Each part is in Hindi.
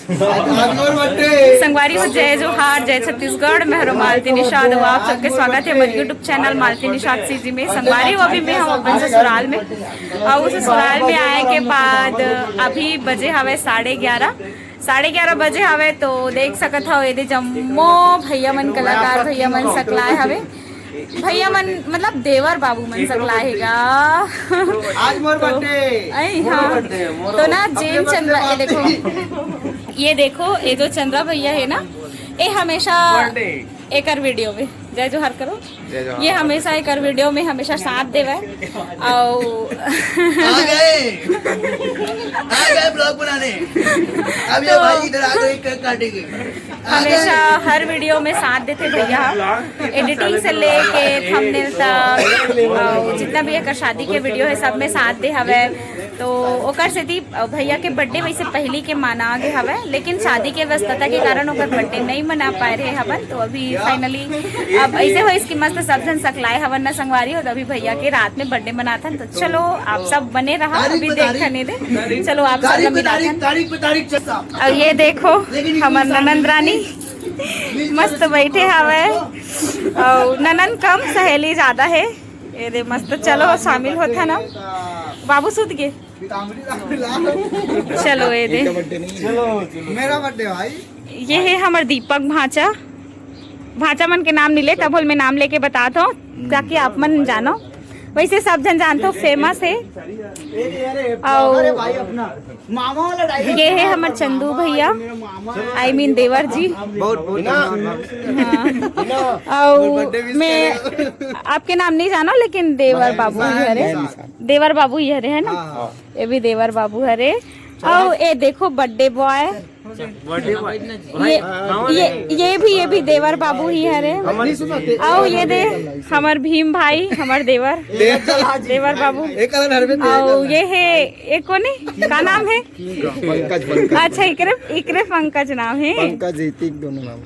संगवारी हो जय जोहार, जय छत्तीसगढ़, मैं हूँ मालती निषाद। आप सबके स्वागत है हमारे यूट्यूब चैनल मालती निषाद सीजी में। संगवारी हो अभी मैं हम अपन ससुराल में, और उस ससुराल में आए के बाद अभी बजे हवे 11:30 बजे हवे। तो देख सकत हो ये जम्मो भैया मन, कलाकार भैया मन सकलाए हवे। भैया मन मतलब देवर बाबू मन सकलाए हैगा। आज मोर बर्थडे। हाँ, तो ना जेन चंद्रा, ये देखो ये जो चंद्रा भैया है ना, ये हमेशा एकर वीडियो में जय जोहार करो, ये हमेशा एकर वीडियो में हमेशा साथ देवे। और आ गए ब्लॉग बनाने। अब ये भाई इधर आ गए, केक काटेंगे। हमेशा हर वीडियो में साथ देते भैया, एडिटिंग से लेके थंबनेल तक, जितना भी एकर शादी के वीडियो है सब में साथ दे हवे। तो ओकर से थी भैया के बर्थडे वैसे पहली के मना गए हवे, लेकिन शादी के व्यस्तता के कारण ओकर बर्थडे नहीं मना पाए रहे हवन। तो अभी फाइनली अब ऐसे हो इसकी मस्त सब जन सकलाए हवन ना संगवारी हो। तो अभी भैया के रात में बर्थडे मनाता। तो चलो आप सब बने रहा, अभी देखने दे। चलो आप सब मिलाते। और ये देखो हमार ननंद रानी मस्त बैठे हवे, और ननंद कम सहेली ज्यादा है। ये दे मस्त, चलो शामिल होता ना। बाबू सूत गए, चलो ये दे। मेरा बर्थडे भाई। ये है हमार दीपक भांचा। भांचा मन के नाम नहीं ले, तब मैं नाम लेके बताता हूँ ताकि आप मन जानो। वैसे सब जन जानते हो, फेमस है। और ये है हमारे चंदू भैया, आई मीन देवर जी। और मैं आपके नाम नहीं जाना, लेकिन देवर बाबू ही हरे, देवर बाबू ही हरे है ना, ये भी देवर बाबू हरे। और ये देखो बर्थडे बॉय, ये भी देवर बाबू ही हरे। और ये दे हमार भीम भाई, हमार देवर बाबू। और ये है ये कौन है, का नाम है? अच्छा इकरे पंकज नाम है।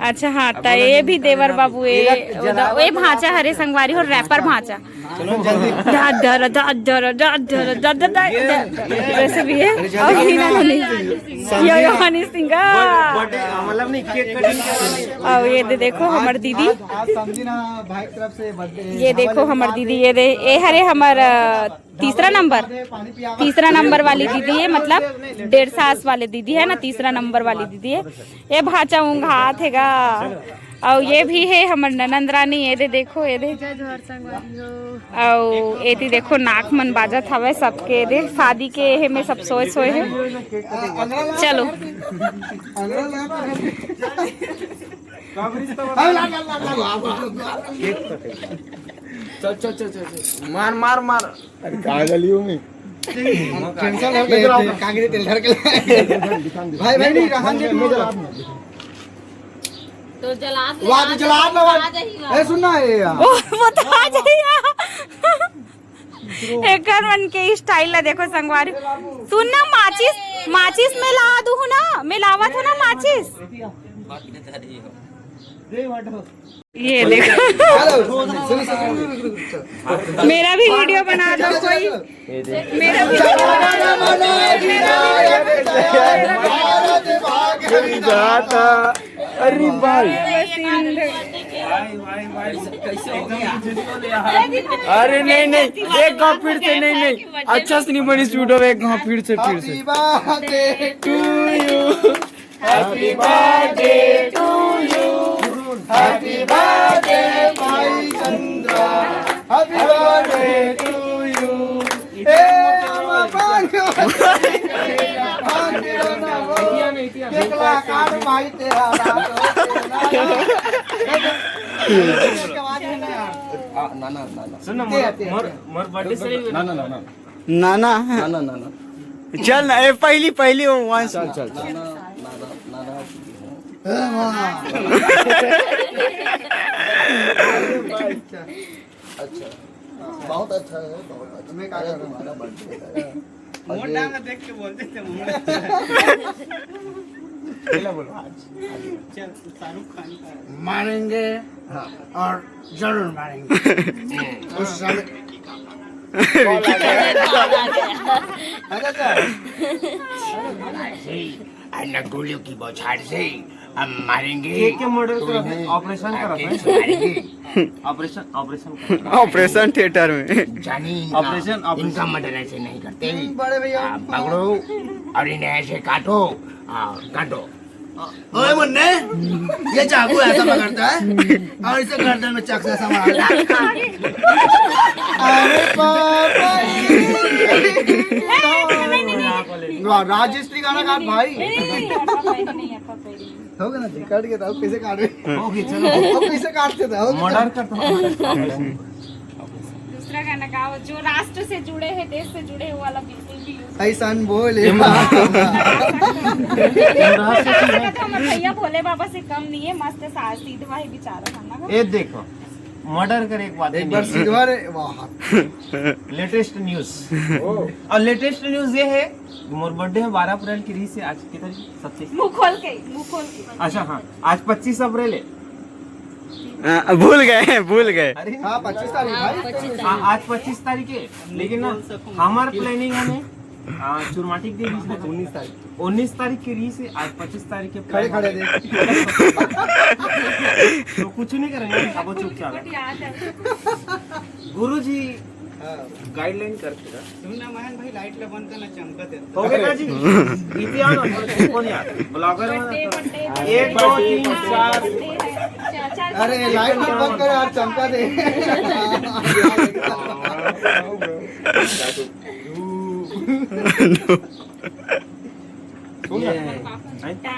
अच्छा हाँ, तो ये भी देवर बाबू। ये भांचा हरे संगवारी हो, रैपर भांचा वैसे भी है। और ये देखो हमार दीदी, ये देखो हमार दीदी, ये हरे हमार तीसरा नंबर वाली दीदी है, मतलब 1.5 साल वाले दीदी है ना, तीसरा नंबर वाली दीदी है। ये भाचा ऊँघात हैगा। और ये भी है हमार ननंद रानी। ये दे देखो, ये दे। और ये दे देखो नाक मन बाजत हवे सबके। दे शादी के है में सब सोए है। चलो चल मार। अरे कागलियों में भाई तो जला सुनना है वो तो आ जाइए। एकर मन के स्टाइल ला देखो संगवारी। सुनना, माचिस में ला दू ना, मिलावत हो ना माचिस। ये देखो मेरा भी वीडियो बना दो कोई, मेरा भी अरे भाई, अरे नहीं एक गाँव फिर से, नहीं अच्छा से नहीं बनी स्टूडियो। एक गाँव फिर से happy birthday to you, happy birthday to you, happy birthday भाई Chandra, happy birthday to you. नाना चल ना, पहली वंश चल अच्छा, बहुत अच्छा है, बहुत अच्छा। मैं कहा तुम्हारा बर्थडे है, मोटा में देख के बोलते थे बोलो आज चल शाहरुख खान का मारेंगे। हाँ, और जरूर मारेंगे उस साल। अन्ना गोलियों की बौछार से हम मारेंगे। केक के मर्डर कर रहे हैं, ऑपरेशन कर रहे केक हैं, मारेंगे। ऑपरेशन ऑपरेशन थिएटर में। जानी ऑपरेशन इनका मर्डर ऐसे नहीं करते। बड़े भैया आप पकड़ो और इन्हें ऐसे काटो। काटो। ओए मुन्ने, ये चाकू ऐसा पकड़ता है और इसे गर्दन में चक से ऐसा मारता है। अरे पापा राजश्री गाना गा भाई। हो गया ना जी, काट के था कैसे काट रहे ओके चलो अब कैसे काटते थे मर्डर करता हूँ। दूसरा गाना गाओ जो राष्ट्र से जुड़े हैं, देश से जुड़े हुए वाला बिल्कुल भी यूज ऐसा बोले भैया भोले बाबा से कम नहीं है, मस्त सीधा ही बेचारा खाना का। ये देखो मर्डर करे एक बात एक बार सीधा रे वाह लेटेस्ट न्यूज। और लेटेस्ट न्यूज ये है मोर बर्थडे है 12 अप्रैल की रीस है। आज की तारीख 27। मुंह खोल के मुंह खोल के। अच्छा हाँ आज 25 अप्रैल है। भूल गए। अरे हाँ 25 तारीख भाई। हाँ आज 25 तारीख है, लेकिन ना हमार प्लानिंग है चुरमाटी के 19 तारीख की रीस है। आज 25 तारीख के खड़े खड़े देख तो कुछ नहीं करेंगे, अब चुपचाप बट याद है गुरु जी गाइडलाइन करते रहा। सुनना महन भाई लाइट ला बंद करना चमकत है। हो गया जी इति आओ ना कौन यार ब्लॉगर बर्थडे में बर्थडे 1 2 3 4 चार अरे लाइट मत बंद करे यार चमका दे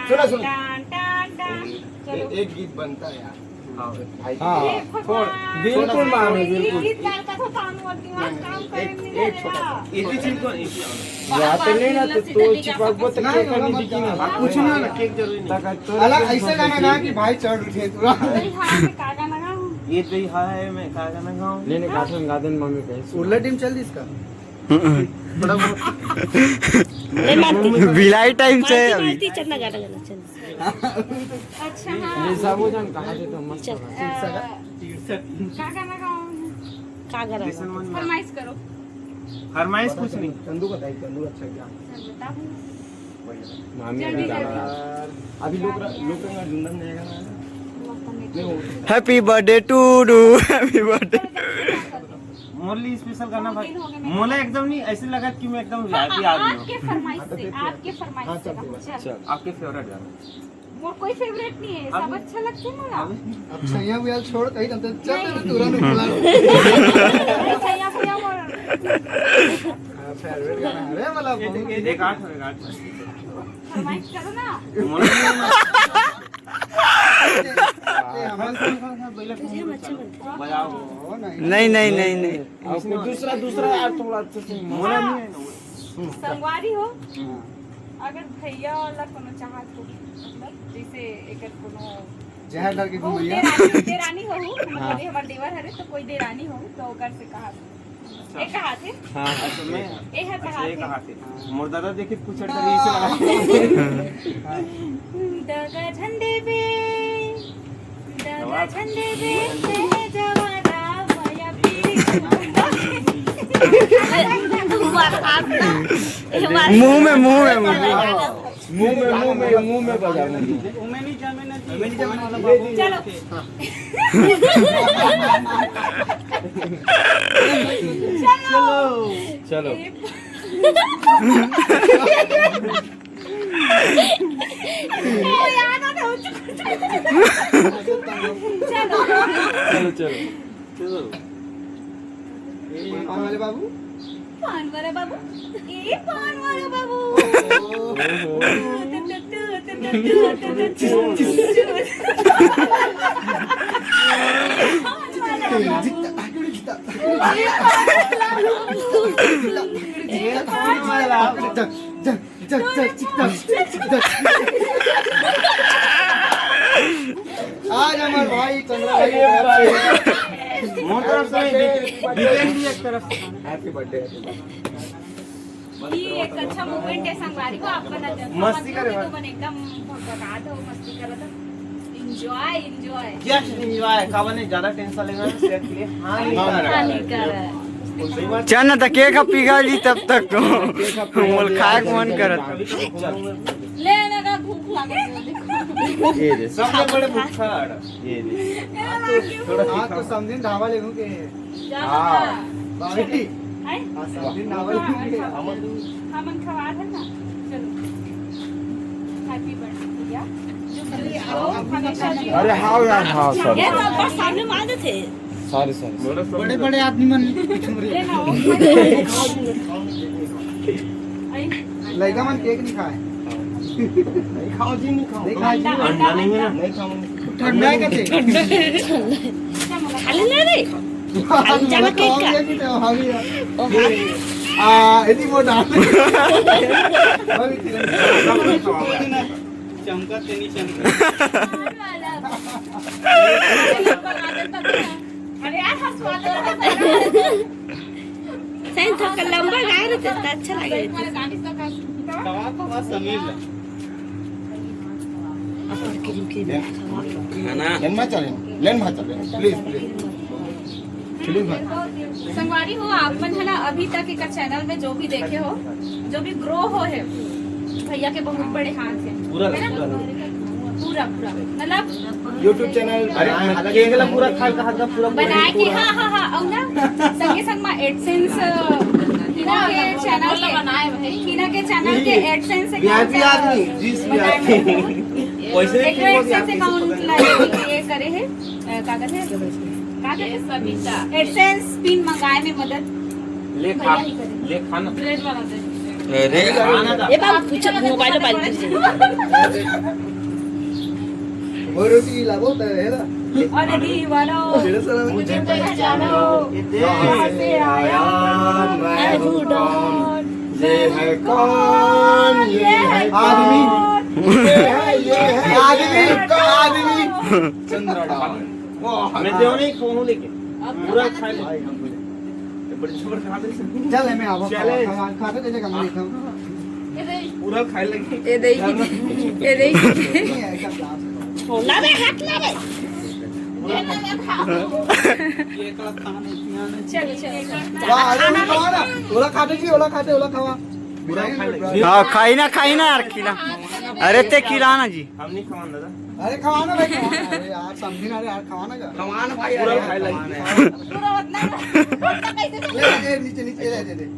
सुनो सुनो चलो एक गीत बनता है यार बिल्कुल मानो बिल्कुल गीत गाता था कानू और दिमाग काम करे नहीं छोटा इति चीज को इति जाते नहीं ना तो चिपक कुछ ना ना केक जरूरी नहीं। अलग ऐसे गाना गा कि भाई चढ़ उठे तुरा हां में का गाना गाऊं ये तो है मैं का गाना गाऊं। लेने गार्डन मम्मी कहे उर्ला टीम चल दी इसका बड़ा बिलाई टाइम से अभी। अच्छा हां साबुजान कहाँ से तो मस्त का गाना गाऊं फरमाइश करो। फरमाइश कुछ नहीं। चंदू का दाई चंदू अच्छा क्या बताओ मामी जल्दी जल्दी अभी लोग का जुंदन जाएगा happy birthday to do happy birthday. मोरली स्पेशल गाना भाई मोला एकदम नहीं ऐसे लगा कि मैं एकदम वीआईपी आदमी हूं। आपके फरमाइश से चल आपके फेवरेट गाना वो कोई फेवरेट नहीं है, सब अच्छा लगते हैं ना। अब सैया बुया छोड़ कहीं ना चल तुरंत बुला सैया भैया और फेवरेट गाना अरे वाला एक आठ फरमाइश करो ना। बजाओ नहीं दूसरा यार थोड़ा अच्छा से मोला नहीं है ना संगवारी हो अगर भैया वाला कोनो चाहत हो, मतलब जैसे एकर कोनो जहर डर के हो घुमैया देरानी हो, मतलब हमर देवर हरे तो कोई देरानी हो तो ओकर से कहा ए कहा थे अच्छा मैं ए है कहा ये थे कहा थे मोर दादा देखे कुछ अटरी से लगा दगा झंडे पे है जवाना माया मुंह में बजा उमेनी जामे वाला बाबू चलो चलो चलो वाले बाबू पान वाला बाबू ए पान वाला बाबू आज हमारे भाई चंद्रा भाई मोर तरफ से डिटेल भी एक तरफ हैप्पी बर्थडे ये एक अच्छा मोमेंट है संगवारी को आप बना दो मस्ती करे तो बन एकदम भगभगा दो मस्ती करो तो एंजॉय जस्ट एंजॉय कावने ज्यादा टेंशन लेना सेहत के लिए हानिकारक चल ना तो केक पिघली तब तक तो मोल खाए मन करत ले ना ये दे सबसे बड़े बुखार ये दे हाँ तो समझिन ढाबा ले लूँ के हाँ बाबी हाँ समझिन ढाबा ले लूँ के हमन खवा है ना चलो हैप्पी बर्थडे भैया अरे हाँ यार हाँ सॉरी ये तो बस सामने मांगे थे सॉरी सॉरी बड़े बड़े आदमी मन लड़का मन केक नहीं खाए नहीं खाओ जी नहीं खाओ नहीं खाए अंडा नहीं है ना नहीं खाओ ठंडा है कैसे खाली ले रे जमा केक का हाँ भी इतनी वो डाल चमका तेनी चमका अरे यार हंसवा दो सही तो लंबा गाय रहे थे अच्छा लगे कवा कवा समीर लेन मत चलें प्लीज संगवारी हो आप मन है ना अभी तक एक चैनल में जो भी देखे हो जो भी ग्रो हो है भैया के बहुत बड़े हाथ है पूरा है ना? पूरा पूरा मतलब YouTube चैनल अरे केक ला पूरा खा का पूरा बनाए के हाँ हाँ हाँ और ना संगे संग में एडसेंस हीना के चैनल के बनाए भाई हीना के चैनल के एडसेंस वीआईपी आदमी जिस वीआईपी वैसे एडसेंस अकाउंट ये करे है कागज है एडसेंस पिन मंगाए में मदद ले खा ले खाना ब्रेड वाला दे अरे ये बाबू पूछो मोबाइल पे वो रोटी लागो तो है ना अरे दीवानो तेरे सारा मुझे पहचानो कहाँ से आया मैं भूटान ये है कौन ये है आदमी ये है आदमी चंद्रडाल मैं देव नहीं खाऊं लेके पूरा खा ले बड़ी छोड़ खा दे चल मैं अब खाते थे कम नहीं खाऊं पूरा खाए लगे ये देखिए ला रे हाथ ला रे चलो वाह अरे कौन है ओला खाते की ओला खावा पूरा खा ले हाँ खाई ना यार खिला अरे ते खिलाना जी हम नहीं खावा दादा अरे खवाना भाई अरे यार समझी ना यार खवाना का खवाना भाई पूरा खाए लगे पूरा उतना कैसे ले नीचे दे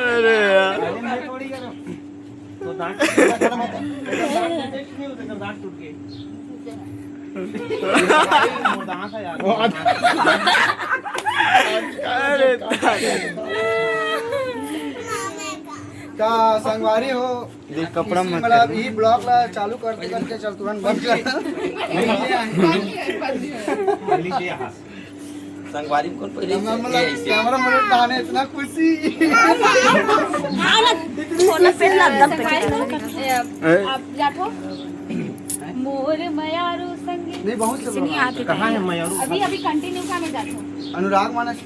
अरे यार तो दांत नहीं होते दांत टूट गए दांत है यार का संगवारी हो ये कपड़ा मत मतलब ये ब्लॉग ला चालू करते करते चल तुरंत बंद कर संगवारी कौन पहले कैमरा में डाने इतना खुशी थोड़ा पे लदम पे आप जाठो मोर मयारू संगे नहीं बहुत से नहीं आते कहाँ है मयूर अभी अभी कंटिन्यू का में जाठो अनुराग मानस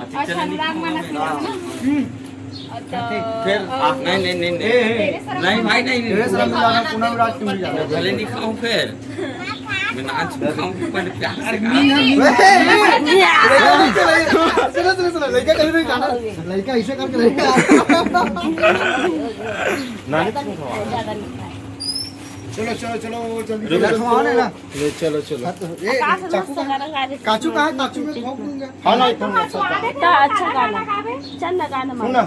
अच्छा अनुराग मानस में जाओ ना फिर नहीं भाई नहीं तेरे साथ में जाना पूनम राज की मिल जाना भले नहीं खाऊं फिर मैं नाच खाऊं पहले प्यार से सुनो लड़का कहीं नहीं जाना लड़का ऐसे करके लड़का चलो जल्दी खवाओ ना ले चलो ये चाकू कहाँ है काचू में ठोक दूंगा हाँ ना अच्छा गाना चल ना गाना सुना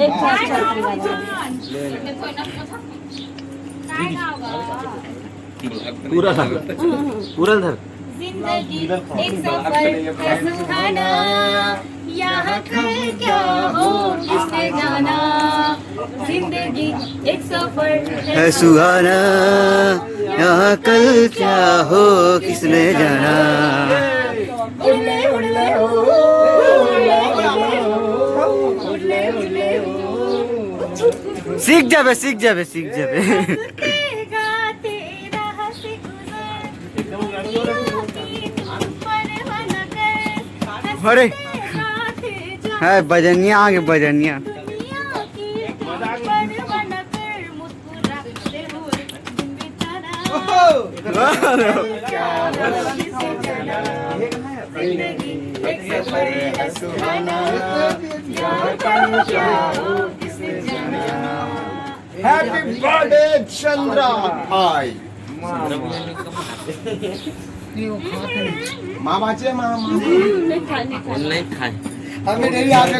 एक साथ चल पूरा धर जिंदगी एक सफर है सुहाना यहाँ कल क्या हो किसने जाना जिंदगी एक सफर है सुहाना यहाँ कल क्या हो किसने जाना उड़ले उड़ले हो सीख जाबे अरे है बजनिया आगे बजनिया दुनिया की हैप्पी बर्थडे चंद्रा भाई मामाचे मामा हमें नहीं आगे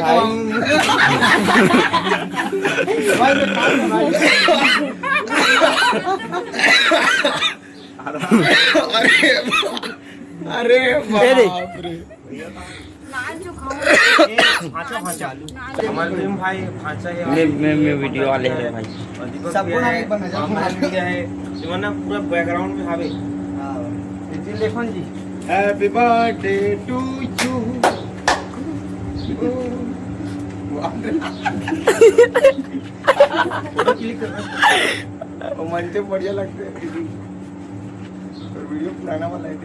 अरे बाप रे हमारे प्रेम भाई भांचा है मैं वीडियो वाले हैं भाई सबको ना है जीवन पूरा बैकग्राउंड में हावे जी लेखन जी happy birthday to you photo click कर मंचे बढ़िया लगते हैं वीडियो पुराना वाला है